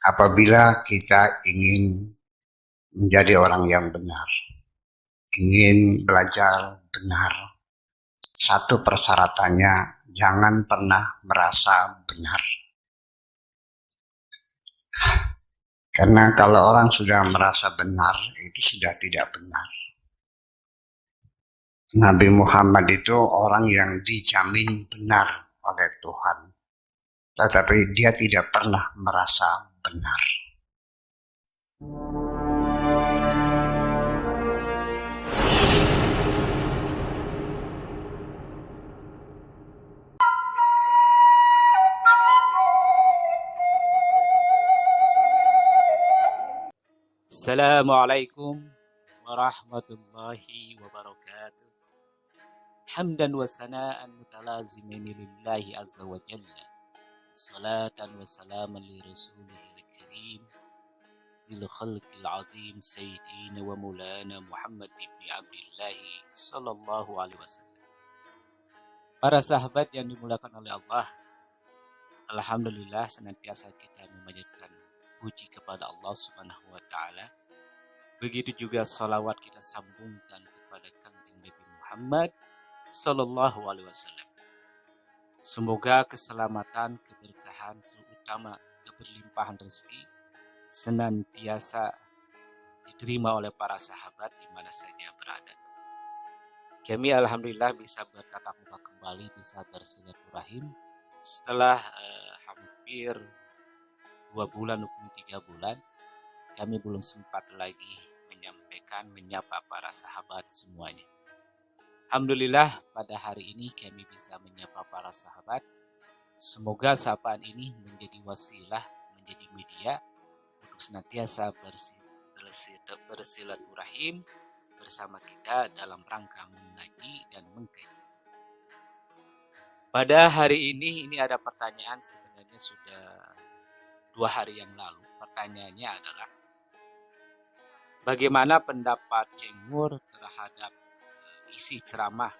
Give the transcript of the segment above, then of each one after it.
Apabila kita ingin menjadi orang yang benar, ingin belajar benar, satu persyaratannya jangan pernah merasa benar. Karena kalau orang sudah merasa benar, itu sudah tidak benar. Nabi Muhammad itu orang yang dijamin benar oleh Tuhan. Tetapi dia tidak pernah merasa benar. Assalamualaikum warahmatullahi wabarakatuh. Hamdan wa sana'an mutalazimin lillahi azza wa jalla. Salatan wa salaman li rasulihil karim. Zil khalqil azim sayyidina wa mulana Muhammad ibn Abdillahi sallallahu alaihi wasallam. Para sahabat yang dimuliakan oleh Allah, alhamdulillah senantiasa kita memanjatkan puji kepada Allah Subhanahu wa taala. Begitu juga salawat kita sambungkan kepada Kanjeng Nabi Muhammad sallallahu alaihi wasallam. Semoga keselamatan, keberkahan, terutama keberlimpahan rezeki senantiasa diterima oleh para sahabat di mana saja berada. Kami alhamdulillah bisa bertatap muka kembali, bisa bersilaturahim setelah hampir 2 bulan maupun 3 bulan. Kami belum sempat lagi menyapa para sahabat semuanya. Alhamdulillah pada hari ini kami bisa menyapa para sahabat. Semoga sapaan ini menjadi wasilah, menjadi media untuk senantiasa bersilaturahim bersama kita dalam rangka mengaji dan mengkaji. Pada hari ini ada pertanyaan sebenarnya sudah 2 hari yang lalu. Pertanyaannya adalah, bagaimana pendapat Ceng Nur terhadap isi ceramah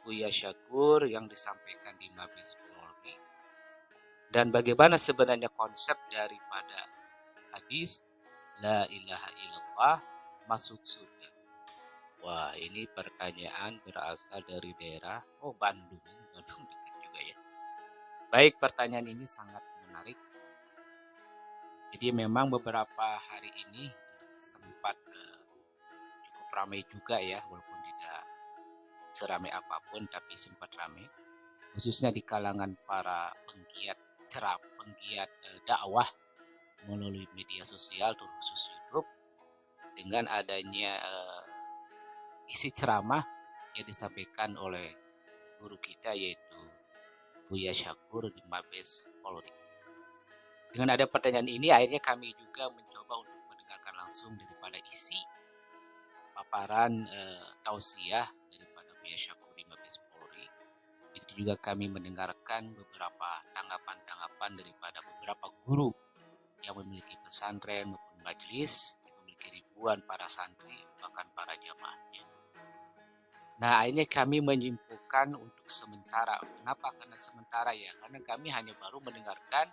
Buya Syakur yang disampaikan di Mabes Polri, dan bagaimana sebenarnya konsep daripada hadis La ilaha illallah masuk surga? Wah, ini pertanyaan berasal dari daerah Bandung dekat juga ya. Baik, pertanyaan ini sangat menarik. Jadi memang beberapa hari ini sempat cukup ramai juga ya, walaupun tidak seramai apapun tapi sempat ramai, khususnya di kalangan para penggiat dakwah melalui media sosial terkhusus YouTube, dengan adanya isi ceramah yang disampaikan oleh guru kita yaitu Buya Syakur di Mabes Polri. Dengan ada pertanyaan ini, akhirnya kami juga mencoba untuk mendengarkan langsung daripada isi paparan tausiah daripada Buya Syakur di Mabes Polri. Begitu juga kami mendengarkan beberapa tanggapan daripada beberapa guru yang memiliki pesantren maupun majelis, yang memiliki ribuan para santri, bahkan para jamaahnya. Nah, akhirnya kami menyimpulkan untuk sementara. Kenapa? Karena sementara ya, karena kami hanya baru mendengarkan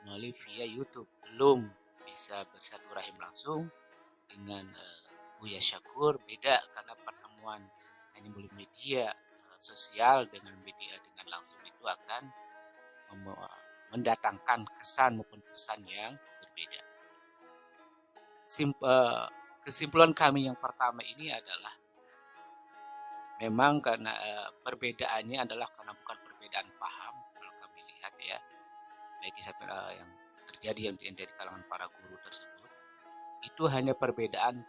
melalui via YouTube, belum bisa bersilaturahim langsung dengan Buya Syakur. Beda karena pertemuan hanya melalui media sosial dengan langsung itu akan mendatangkan kesan maupun pesan yang berbeda. Kesimpulan kami yang pertama ini adalah memang karena perbedaannya adalah karena bukan perbedaan paham kalau kami lihat ya, baik yang terjadi yang dari kalangan para guru tersebut, itu hanya perbedaan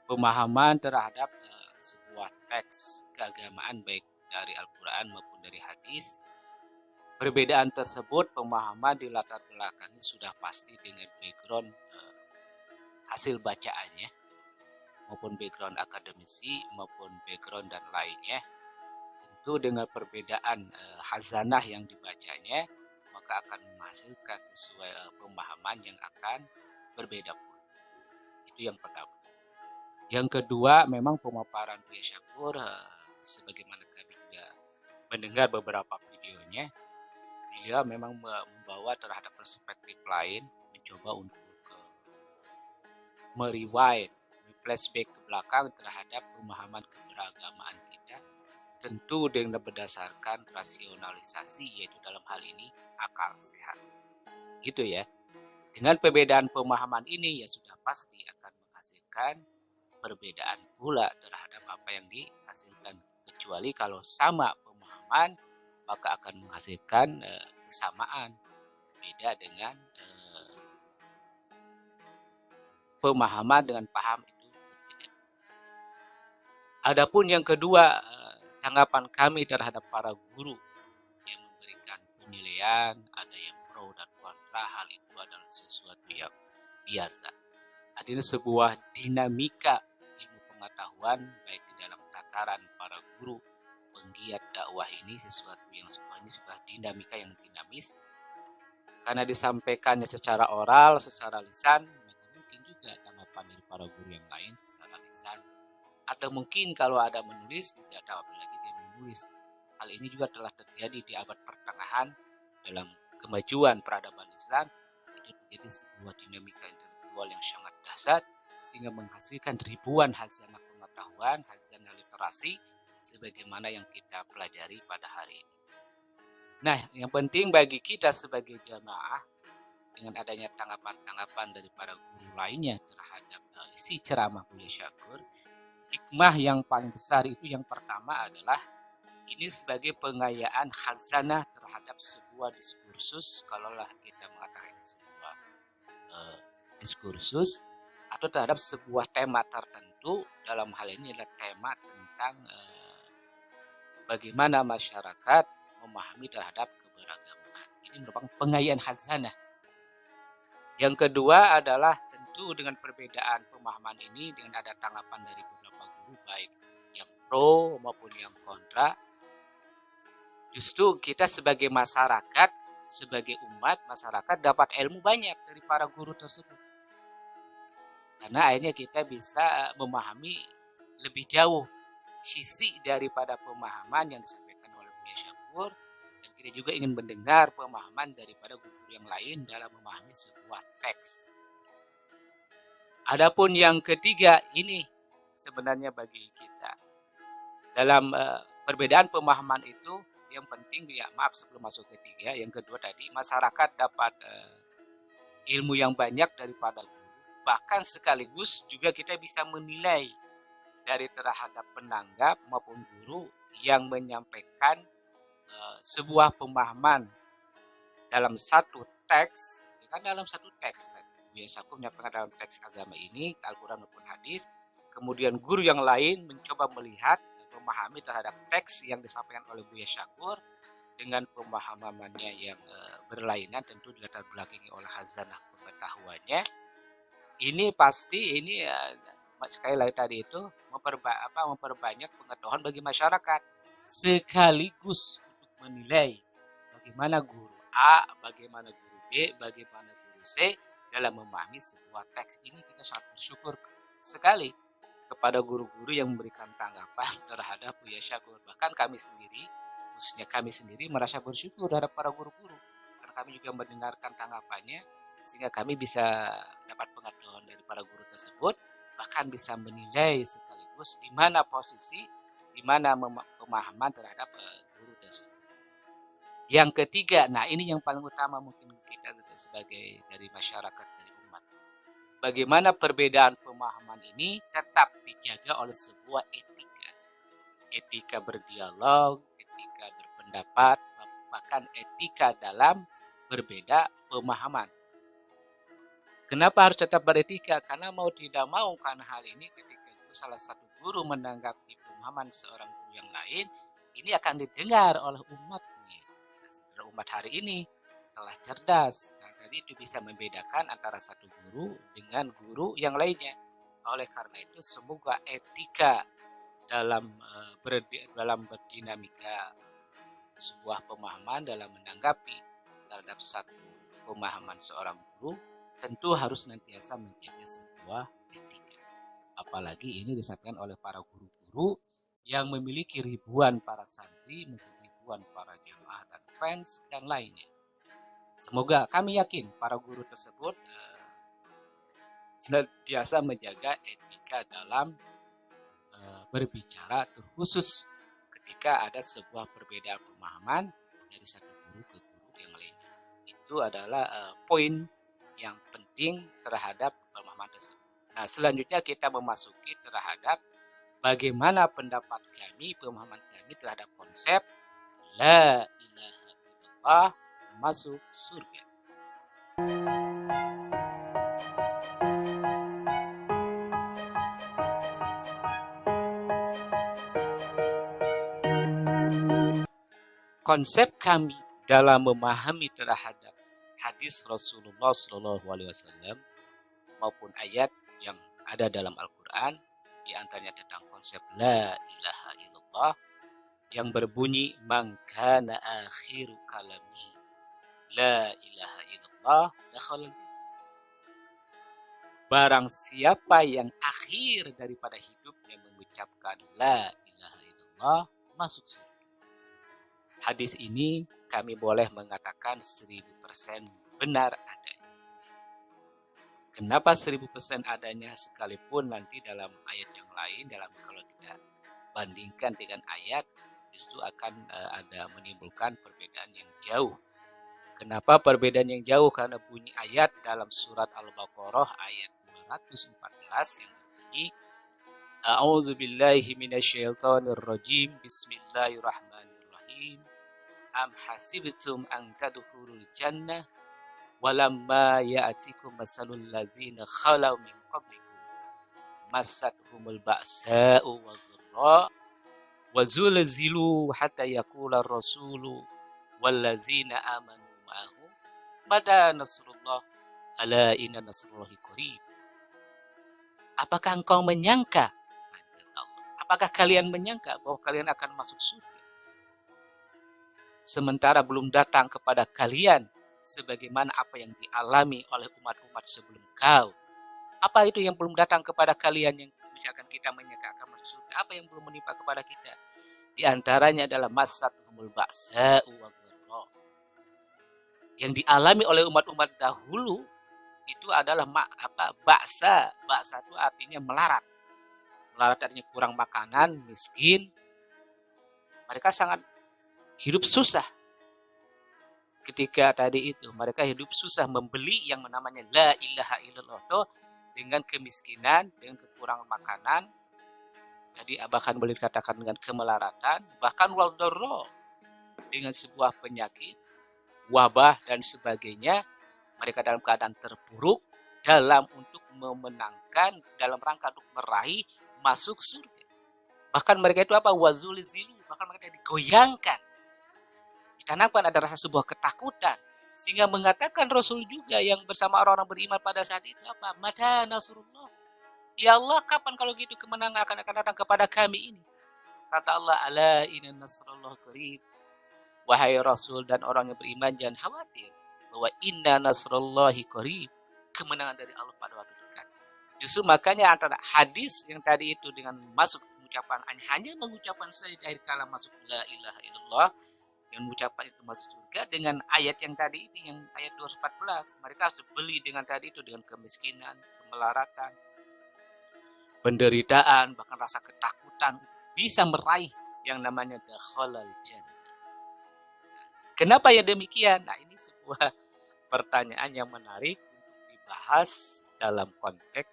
pemahaman terhadap sebuah teks keagamaan baik dari Al-Quran maupun dari hadis. Perbedaan tersebut pemahaman di latar belakangnya sudah pasti dengan background hasil bacaannya maupun background akademisi maupun background dan lainnya. Tentu dengan perbedaan hazanah yang dibacanya, maka akan menghasilkan sesuai pemahaman yang akan berbeda pun. Itu yang pertama. Yang kedua, memang pemaparan Buya Syakur sebagaimana kami juga mendengar beberapa videonya, beliau memang membawa terhadap perspektif lain, mencoba untuk merewind, flashback ke belakang terhadap pemahaman keberagamaan kita, tentu dengan berdasarkan rasionalisasi, yaitu dalam hal ini akal sehat. Gitu ya. Dengan perbedaan pemahaman ini ya sudah pasti akan menghasilkan perbedaan pula terhadap apa yang dihasilkan. Kecuali kalau sama pemahaman maka akan menghasilkan kesamaan. Beda dengan pemahaman dengan paham itu berbeda. Adapun yang kedua, tanggapan kami terhadap para guru yang memberikan penilaian, ada yang pro dan kontra, hal itu adalah sesuatu yang biasa. Adanya sebuah dinamika ilmu pengetahuan baik di dalam tataran para guru penggiat dakwah ini, sesuatu yang semuanya sudah dinamika yang dinamis. Karena disampaikannya secara oral, secara lisan, maka mungkin juga tanggapan dari para guru yang lain secara lisan. Atau mungkin kalau ada menulis, tidak ada apalagi dia menulis. Hal ini juga telah terjadi di abad pertengahan dalam kemajuan peradaban Islam. Itu terjadi sebuah dinamika intelektual yang sangat dahsyat sehingga menghasilkan ribuan hazanah pengetahuan, hazanah literasi sebagaimana yang kita pelajari pada hari ini. Nah, yang penting bagi kita sebagai jamaah dengan adanya tanggapan-tanggapan dari para guru lainnya terhadap isi ceramah Buya Syakur, hikmah yang paling besar itu yang pertama adalah ini sebagai pengayaan khazanah terhadap sebuah diskursus, kalaulah kita mengatakan sebuah diskursus atau terhadap sebuah tema tertentu. Dalam hal ini adalah tema tentang bagaimana masyarakat memahami terhadap keberagaman. Ini merupakan pengayaan khazanah. Yang kedua adalah tentu dengan perbedaan pemahaman ini, dengan ada tanggapan dari beberapa guru baik yang pro maupun yang kontra, justru kita sebagai masyarakat, sebagai umat masyarakat dapat ilmu banyak dari para guru tersebut. Karena akhirnya kita bisa memahami lebih jauh sisi daripada pemahaman yang disampaikan oleh Buya Syakur, dan kita juga ingin mendengar pemahaman daripada guru yang lain dalam memahami sebuah teks. Adapun yang ketiga ini sebenarnya bagi kita dalam perbedaan pemahaman itu yang penting ya, maaf sebelum masuk ketiga, yang kedua tadi masyarakat dapat ilmu yang banyak daripada guru, bahkan sekaligus juga kita bisa menilai dari terhadap penanggap maupun guru yang menyampaikan sebuah pemahaman dalam satu teks. Kan dalam satu teks Buya Syakur menyampaikan dalam teks agama ini, Al-Quran maupun hadis, kemudian guru yang lain mencoba melihat memahami terhadap teks yang disampaikan oleh Buya Syakur dengan pemahamannya yang berlainan, tentu dilatar belakangi oleh khazanah pengetahuannya. Ini pasti ini sekali lagi tadi itu memperbanyak pengetahuan bagi masyarakat, sekaligus untuk menilai bagaimana guru A, bagaimana guru B, bagaimana guru C dalam memahami sebuah teks. Ini kita sangat bersyukur sekali kepada guru-guru yang memberikan tanggapan terhadap Buya Syakur. Bahkan kami sendiri, khususnya kami sendiri merasa bersyukur terhadap para guru-guru, karena kami juga mendengarkan tanggapannya sehingga kami bisa dapat pengetahuan dari para guru tersebut, bahkan bisa menilai sekaligus di mana posisi, di mana pemahaman terhadap guru tersebut. Yang ketiga, nah ini yang paling utama mungkin kita sebagai dari masyarakat, dari umat. Bagaimana perbedaan pemahaman ini tetap dijaga oleh sebuah etika. Etika berdialog, etika berpendapat, bahkan etika dalam berbeda pemahaman. Kenapa harus tetap beretika? Karena mau tidak mau, karena hal ini ketika itu salah satu guru menanggapi pemahaman seorang guru yang lain, ini akan didengar oleh umatnya. Nah, umat hari ini telah cerdas, karena itu bisa membedakan antara satu guru dengan guru yang lainnya. Oleh karena itu semoga etika dalam berdinamika sebuah pemahaman dalam menanggapi terhadap satu pemahaman seorang guru tentu harus senantiasa menjaga sebuah etika. Apalagi ini disampaikan oleh para guru-guru yang memiliki ribuan para santri, mungkin ribuan para jamaah dan advance, dan lainnya. Semoga kami yakin para guru tersebut senantiasa menjaga etika dalam berbicara, terkhusus ketika ada sebuah perbedaan pemahaman dari satu guru ke guru yang lainnya. Itu adalah poin yang penting terhadap pemahaman tersebut. Nah, selanjutnya kita memasuki terhadap bagaimana pendapat kami, pemahaman kami terhadap konsep La ilaha illallah masuk surga. Konsep kami dalam memahami terhadap hadis Rasulullah SAW maupun ayat yang ada dalam Al-Quran, di antaranya tentang konsep La ilaha illallah yang berbunyi man kana akhiru kalamihi La ilaha illallah dakhala jannah. Barang siapa yang akhir daripada hidupnya mengucapkan La ilaha illallah masuk surga. Hadis ini kami boleh mengatakan 1000% benar adanya. Kenapa 1000% adanya, sekalipun nanti dalam ayat yang lain, kalau kita bandingkan dengan ayat, itu akan ada menimbulkan perbedaan yang jauh. Kenapa perbedaan yang jauh? Karena bunyi ayat dalam surat Al-Baqarah ayat 214 yang berbunyi A'udzubillahi minasyaitonirrajim, Bismillahirrahmanirrahim. Am hasibtum an tadkhulul jannah walamma ya'tikum masalul ladzina khalau min qablikum massathumul ba'sa'u wadh-dharra wa zulzilu hatta yaqula ar-rasulu wal ladzina amanu ma'ahu mata nasrullah ala inna nasrullahi qarib. Apakah engkau menyangka, apakah kalian menyangka bahwa kalian akan masuk surga sementara belum datang kepada kalian sebagaimana apa yang dialami oleh umat-umat sebelum kau? Apa itu yang belum datang kepada kalian yang misalkan kita menyangka akan masuk surga? Apa yang belum menimpa kepada kita? Di antaranya adalah massathumul ba'sa'u wadh-dharra. Yang dialami oleh umat-umat dahulu itu adalah ba'sa. Ba'sa itu artinya melarat. Melarat artinya kurang makanan, miskin. Mereka sangat hidup susah. Ketika tadi itu mereka hidup susah membeli yang namanya La ilaha illallah itu dengan kemiskinan, dengan kekurangan makanan. Jadi bahkan boleh dikatakan dengan kemelaratan, bahkan wal-dharra, dengan sebuah penyakit, wabah dan sebagainya. Mereka dalam keadaan terpuruk dalam untuk memenangkan, dalam rangka untuk meraih masuk surga. Bahkan mereka itu wazul zilu, bahkan mereka digoyangkan. Ditanamkan ada rasa sebuah ketakutan, sehingga mengatakan Rasul juga yang bersama orang-orang beriman pada saat itu mata nasrullah, ya Allah, kapan kalau gitu kemenangan akan datang kepada kami ini? Kata Allah, ala inna nasrullah qarib. Wahai Rasul dan orang yang beriman, jangan khawatir bahwa inna nasrullahi qarib, kemenangan dari Allah pada waktu dekat. Justru makanya antara hadis yang tadi itu dengan masuk mengucapkan, hanya mengucapkan saja dari kalam masuk La ilaha illallah, dengan mengucapkan itu masuk surga, dengan ayat yang tadi ini, yang ayat 214, mereka harus beli dengan tadi itu, dengan kemiskinan, kemelaratan, penderitaan, bahkan rasa ketakutan, bisa meraih yang namanya dakhalal jannah. Kenapa ya demikian? Nah, ini sebuah pertanyaan yang menarik untuk dibahas dalam konteks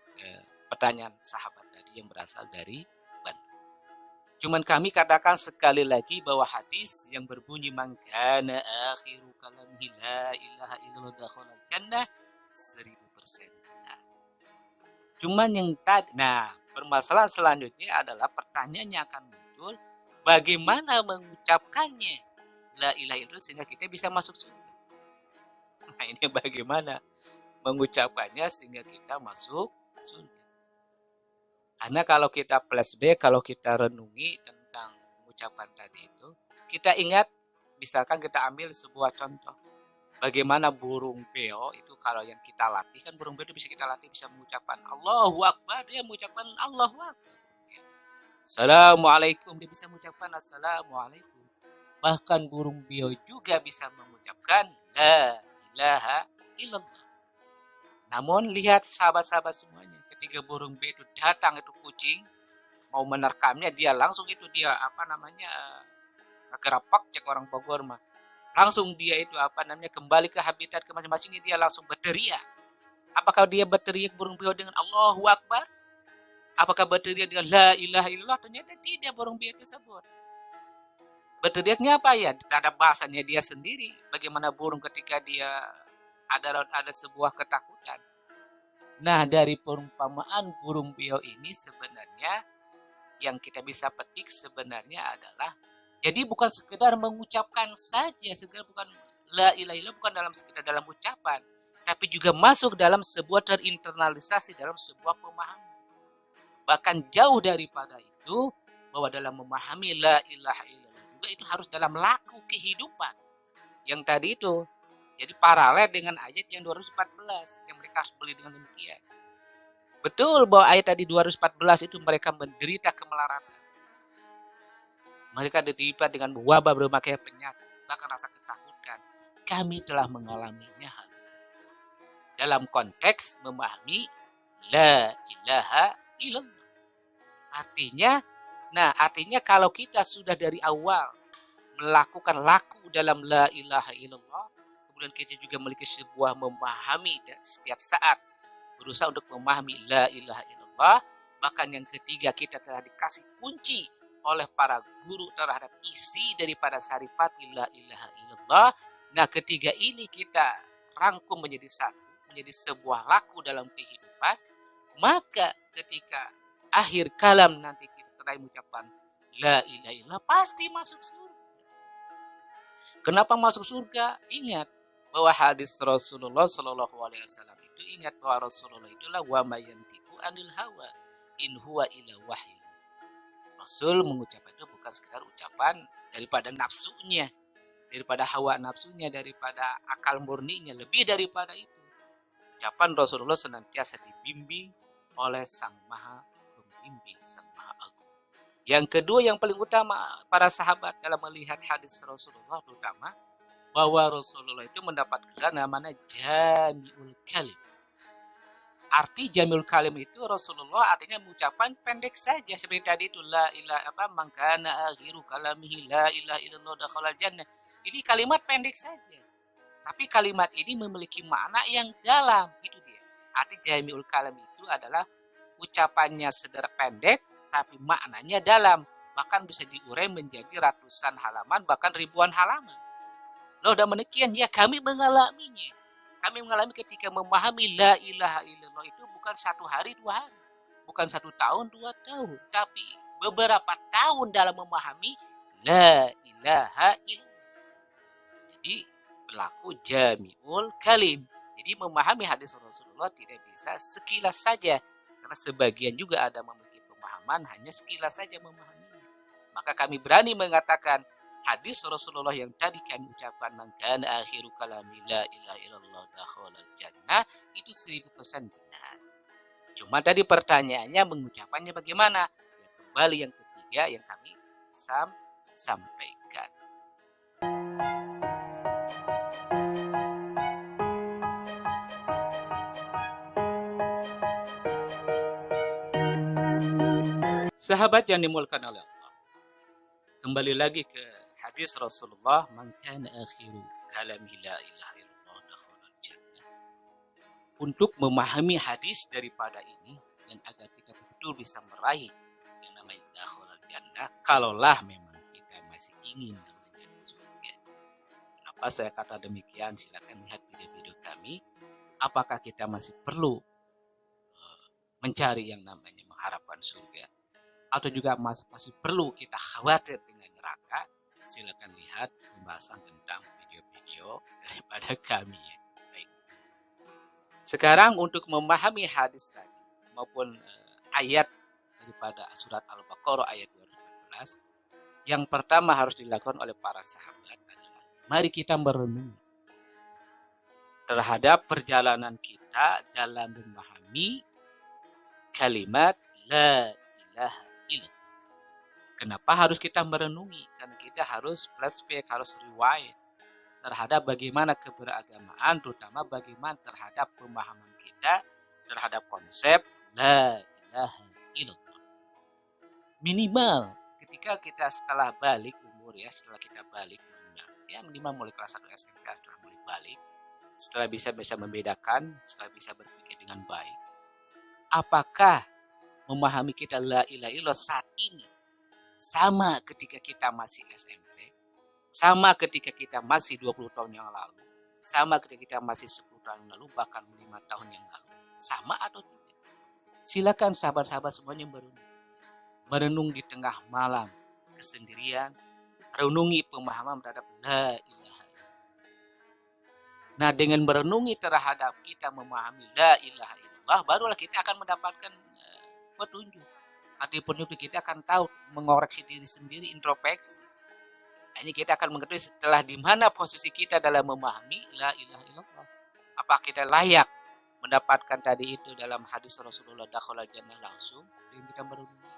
pertanyaan sahabat tadi yang berasal dari Bandung. Cuman kami katakan sekali lagi bahwa hadis yang berbunyi man kana akhiru kalamihi la ilaha illallah dakhala jannah 1000% benar. Cuman yang tadi, nah, permasalahan selanjutnya adalah pertanyaannya akan muncul, bagaimana mengucapkannya La ilaha illallah sehingga kita bisa masuk surga. Nah, ini bagaimana mengucapkannya sehingga kita masuk surga. Karena kalau kita flashback, kalau kita renungi tentang ucapan tadi itu, kita ingat, misalkan kita ambil sebuah contoh. Bagaimana burung beo itu kalau yang kita latih, kan burung beo itu bisa kita latih, bisa mengucapkan Allahu Akbar, dia mengucapkan Allahu Akbar. Assalamualaikum, dia bisa mengucapkan Assalamualaikum. Bahkan burung beo juga bisa mengucapkan la ilaha illallah. Namun lihat sahabat-sahabat semuanya, ketika burung beo itu datang itu kucing mau menerkamnya, dia langsung itu dia gerapak cek orang Bogor mah. Langsung dia itu kembali ke habitat ke masing-masingnya, dia langsung berteriak. Apakah dia berteriak burung beo dengan Allahu Akbar? Apakah berteriak dengan la ilaha illallah? Ternyata tidak, burung beo tersebut. Berteriaknya apa ya? Terhadap bahasanya dia sendiri. Bagaimana burung ketika dia ada sebuah ketakutan. Nah, dari perumpamaan burung beo ini sebenarnya yang kita bisa petik sebenarnya adalah, jadi bukan sekedar mengucapkan saja, sekedar bukan la ilaha illallah, bukan sekedar dalam ucapan, tapi juga masuk dalam sebuah terinternalisasi dalam sebuah pemahaman. Bahkan jauh daripada itu, bahwa dalam memahami la ilaha illallah juga itu harus dalam laku kehidupan. Yang tadi itu, jadi paralel dengan ayat yang 214 yang mereka harus beli dengan demikian. Betul bahwa ayat tadi 214 itu mereka menderita kemelaratan. Mereka diterima dengan wabah berbagai penyakit, bahkan rasa ketakutan. Kami telah mengalaminya hal itu. Dalam konteks memahami la ilaha illallah. Artinya kalau kita sudah dari awal melakukan laku dalam la ilaha illallah, kemudian kita juga memiliki sebuah memahami dan setiap saat berusaha untuk memahami la ilaha illallah, bahkan yang ketiga kita telah dikasih kunci oleh para guru terhadap isi daripada saripati la ilaha illallah. Nah, ketiga ini kita rangkum menjadi satu, menjadi sebuah laku dalam kehidupan, maka ketika akhir kalam nanti kita telah mengucapkan la ilaha illallah, pasti masuk surga. Kenapa masuk surga? Ingat bahwa hadis Rasulullah Shallallahu Alaihi Wasallam itu, ingat bahwa Rasulullah itulah wa mayantiku anil hawa in huwa ila wahyu. Rasul mengucapkan itu bukan sekedar ucapan daripada nafsunya, daripada hawa nafsunya, daripada akal murninya, lebih daripada itu. Ucapan Rasulullah senantiasa dibimbing oleh Sang Maha Pembimbing, Sang Maha Agung. Yang kedua yang paling utama para sahabat dalam melihat hadis Rasulullah terutama, bahwa Rasulullah itu mendapat gelar namanya Jami'ul Kalim. Arti Jami'ul Kalim itu Rasulullah artinya mengucapkan pendek saja, seperti tadi itu la ilaha man kana akhiru kalamihi la ilaha illallah dakhalal jannah. Ini kalimat pendek saja. Tapi kalimat ini memiliki makna yang dalam, itu dia. Arti Jami'ul Kalim itu adalah ucapannya sederhana pendek tapi maknanya dalam, bahkan bisa diurai menjadi ratusan halaman bahkan ribuan halaman. Loh, dan demikian ya kami mengalaminya. Kami mengalami ketika memahami la ilaha illallah itu bukan 1 hari 2 hari, bukan 1 tahun 2 tahun, tapi beberapa tahun dalam memahami la ilaha illallah. Jadi berlaku Jami'ul Kalim. Jadi memahami hadis Rasulullah tidak bisa sekilas saja, karena sebagian juga ada memiliki pemahaman hanya sekilas saja memahaminya. Maka kami berani mengatakan hadis Rasulullah yang tadi kami ucapkan man kana akhiru kalami la ilaha illallah dakhalal jannah itu 1000% benar. Cuma tadi pertanyaannya mengucapannya bagaimana? Ya, kembali yang ketiga yang kami sampaikan. Sahabat yang dimulakan oleh Allah, kembali lagi ke hadis Rasulullah man kana akhiru kalami la ilaha illallah dakhalal jannah. Untuk memahami hadis daripada ini dan agar kita betul bisa meraih yang namanya dakhalal jannah, kalaulah memang kita masih ingin namanya surga. Kenapa saya kata demikian? Silakan lihat video-video kami. Apakah kita masih perlu mencari yang namanya mengharapkan surga, atau juga masih perlu kita khawatir dengan neraka? Silakan lihat pembahasan tentang video-video daripada kami ya. Baik. Sekarang untuk memahami hadis tadi maupun ayat daripada surat Al-Baqarah ayat 214, yang pertama harus dilakukan oleh para sahabat adalah mari kita merenung terhadap perjalanan kita dalam memahami kalimat la ilaha illallah. Kenapa harus kita merenungi? Karena kita harus flashback, harus rewind terhadap bagaimana keberagamaan, terutama bagaimana terhadap pemahaman kita terhadap konsep la ilaha illallah. Minimal ketika kita setelah balik umur ya, setelah kita balik ya minimal mulai kelas 1 SMK, setelah mulai balik, setelah bisa membedakan, setelah bisa berpikir dengan baik, apakah memahami kita la ilaha illallah saat ini sama ketika kita masih SMP, sama ketika kita masih 20 tahun yang lalu, sama ketika kita masih 10 tahun yang lalu, bahkan 5 tahun yang lalu, sama atau tidak? Silakan sahabat-sahabat semuanya merenung di tengah malam kesendirian, renungi pemahaman terhadap la ilaha illallah. Nah, dengan merenungi terhadap kita memahami la ilaha illallah, barulah kita akan mendapatkan petunjuk. Arti petunjuk kita akan tahu mengoreksi diri sendiri, introspeksi. Nah, ini kita akan mengetahui setelah di mana posisi kita dalam memahami la ilaha illallah. Apakah kita layak mendapatkan tadi itu dalam hadis Rasulullah dakhala jannah langsung yang kita merenungi.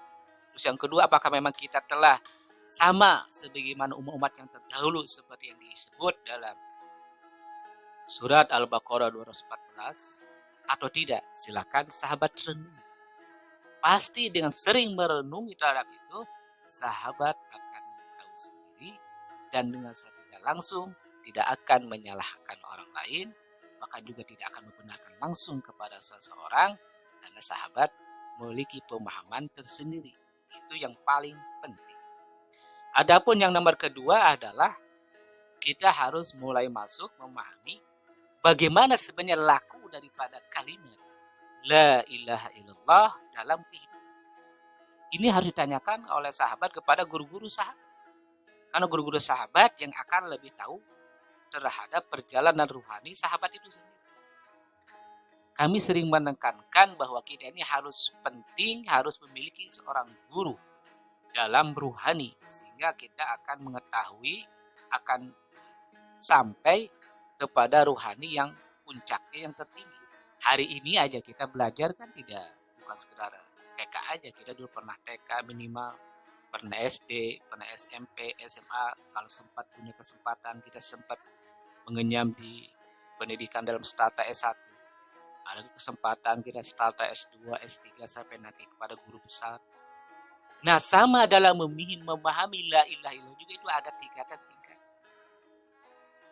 Terus yang kedua, apakah memang kita telah sama sebagaimana umat-umat yang terdahulu seperti yang disebut dalam surat Al-Baqarah 214 atau tidak? Silakan sahabat renung. Pasti dengan sering merenungi terhadap itu, sahabat akan tahu sendiri dan dengan secara langsung tidak akan menyalahkan orang lain, bahkan juga tidak akan membenarkan langsung kepada seseorang karena sahabat memiliki pemahaman tersendiri. Itu yang paling penting. Adapun yang nomor kedua adalah kita harus mulai masuk memahami bagaimana sebenarnya laku daripada kalimat la ilaha illallah dalam kehidupan. Ini harus ditanyakan oleh sahabat kepada guru-guru sahabat. Karena guru-guru sahabat yang akan lebih tahu terhadap perjalanan ruhani sahabat itu sendiri. Kami sering menekankan bahwa kita ini harus penting, harus memiliki seorang guru dalam ruhani. Sehingga kita akan mengetahui, akan sampai kepada ruhani yang puncaknya yang tertinggi. Hari ini aja kita belajar kan bukan sekedar TK aja. Kita dulu pernah TK minimal, pernah SD, pernah SMP, SMA. Kalau sempat punya kesempatan, kita sempat mengenyam di pendidikan dalam strata S1. Ada kesempatan kita strata S2, S3 sampai nanti kepada guru besar. Nah, sama dalam memahami la ilaha illallah juga itu ada tingkatan-tingkatan.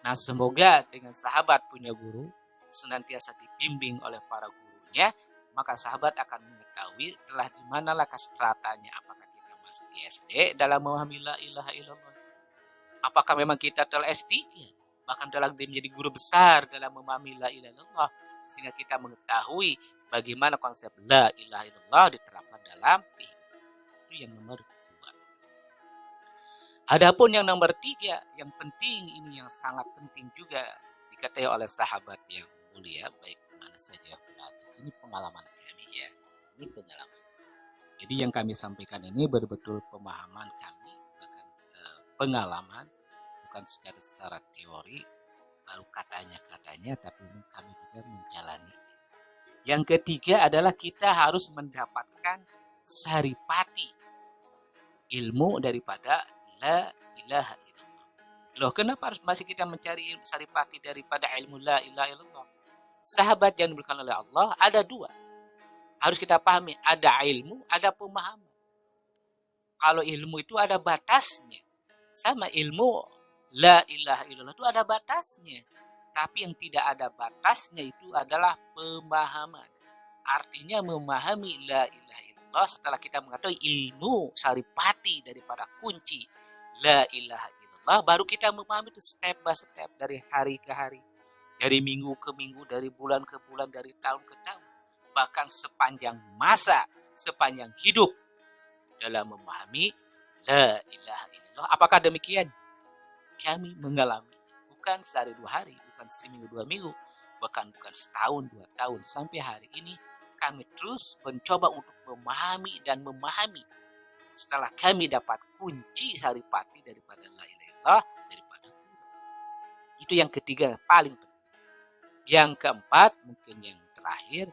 Nah, semoga dengan sahabat punya guru, senantiasa dibimbing oleh para gurunya, maka sahabat akan mengetahui telah di manalah stratanya. Apakah kita masih di SD dalam memahami la ilaha illallah? Apakah memang kita telah SD? Ya. Bahkan telah menjadi guru besar dalam memahami la ilaha illallah, sehingga kita mengetahui bagaimana konsep la ilaha illallah diterapkan dalam kehidupan. Itu yang nomor 2. Adapun yang nomor 3, yang penting ini yang sangat penting juga dikatakan oleh sahabat yang mulia, baik mana saja berada. Ini pengalaman kami ya. Ini pengalaman. Jadi yang kami sampaikan ini betul-betul pemahaman kami, bahkan pengalaman, bukan secara teori, baru katanya, tapi kami juga menjalani. Yang ketiga adalah kita harus mendapatkan saripati ilmu daripada la ilaha illallah. Loh, kenapa harus masih kita mencari saripati daripada ilmu la ilaha illallah? Sahabat yang diberikan oleh Allah ada 2. Harus kita pahami, ada ilmu, ada pemahaman. Kalau ilmu itu ada batasnya. Sama ilmu la ilaha illallah itu ada batasnya. Tapi yang tidak ada batasnya itu adalah pemahaman. Artinya memahami la ilaha illallah setelah kita mengetahui ilmu saripati daripada kunci la ilaha illallah, baru kita memahami itu step by step dari hari ke hari. Dari minggu ke minggu, dari bulan ke bulan, dari tahun ke tahun. Bahkan sepanjang masa, sepanjang hidup dalam memahami la ilaha illallah. Apakah demikian? Kami mengalami. Bukan sehari 2 hari, bukan seminggu 2 minggu, bahkan bukan setahun 2 tahun. Sampai hari ini kami terus mencoba untuk memahami dan memahami. Setelah kami dapat kunci saripati daripada la ilaha illallah, daripada itu yang ketiga paling penting. Yang keempat, mungkin yang terakhir,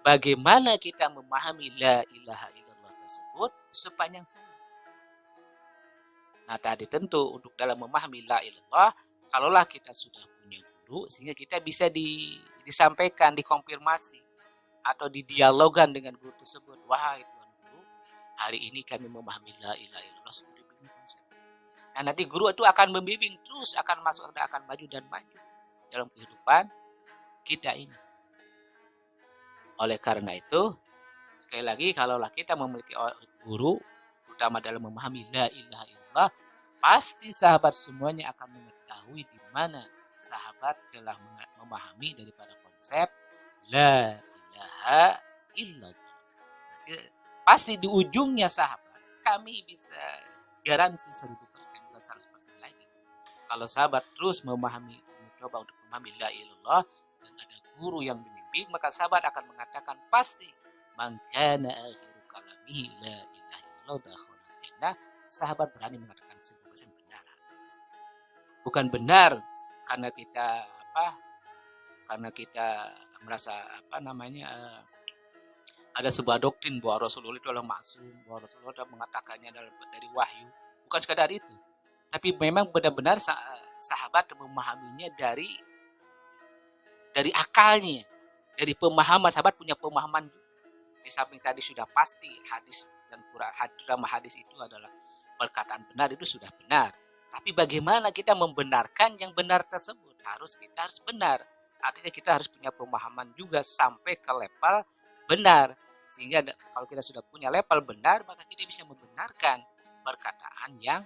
bagaimana kita memahami la ilaha illallah tersebut sepanjang hari. Nah tadi tentu untuk dalam memahami la ilallah, kalaulah kita sudah punya guru, sehingga kita bisa disampaikan, dikonfirmasi, atau didialogkan dengan guru tersebut. Wahai Tuan Guru, hari ini kami memahami la ilaha illallah seperti ini konsep. Nah nanti guru itu akan membimbing, terus akan masuk dan akan maju dan maju dalam kehidupan kita ini. Oleh karena itu, sekali lagi, kalaulah kita memiliki guru, terutama dalam memahami la ilaha illallah, pasti sahabat semuanya akan mengetahui di mana sahabat telah memahami daripada konsep la ilaha illallah. Pasti di ujungnya sahabat, kami bisa garansi 1000%, bukan 100% lagi. Kalau sahabat terus mencoba untuk memahami la ilaha illallah dan ada guru yang membimbing, maka sahabat akan mengatakan pasti man kana akhiru kalamihi la ilaha illallah dakhala jannah. Sahabat berani mengatakan 100% benar. Bukan benar karena kita merasa ada sebuah doktrin bahwa Rasulullah itu adalah maksum, bahwa Rasulullah sudah mengatakannya dari wahyu. Bukan sekadar itu, tapi memang benar-benar sahabat memahaminya dari akalnya, dari pemahaman. Sahabat punya pemahaman. Di samping tadi sudah pasti hadis dan Quran, hadis itu adalah perkataan benar, itu sudah benar. Tapi bagaimana kita membenarkan yang benar tersebut? Kita harus benar. Artinya kita harus punya pemahaman juga sampai ke level benar. Sehingga kalau kita sudah punya level benar, maka kita bisa membenarkan perkataan yang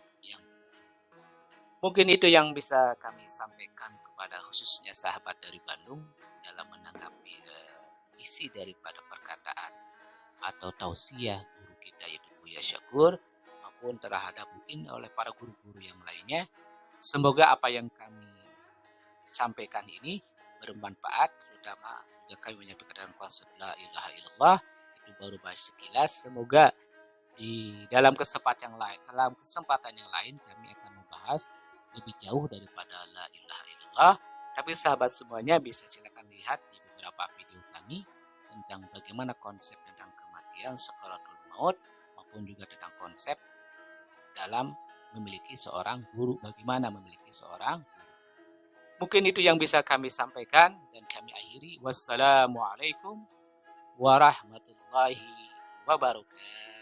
mungkin itu yang bisa kami sampaikan kepada khususnya sahabat dari Bandung dalam menanggapi isi daripada perkataan atau tausiah guru kita yaitu Buya Syakur, maupun terhadap mungkin oleh para guru-guru yang lainnya. Semoga apa yang kami sampaikan ini bermanfaat, terutama jika kami menyampaikan dalam konsep la ilaha illallah, itu baru bahas sekilas. Semoga dalam kesempatan yang lain kami akan membahas lebih jauh daripada la ilaha illallah. Tapi sahabat semuanya bisa silakan lihat di beberapa video kami tentang bagaimana konsep tentang kematian, sakaratul maut, maupun juga tentang konsep dalam memiliki seorang guru, bagaimana memiliki seorang guru. Mungkin itu yang bisa kami sampaikan dan kami akhiri. Wassalamualaikum warahmatullahi wabarakatuh.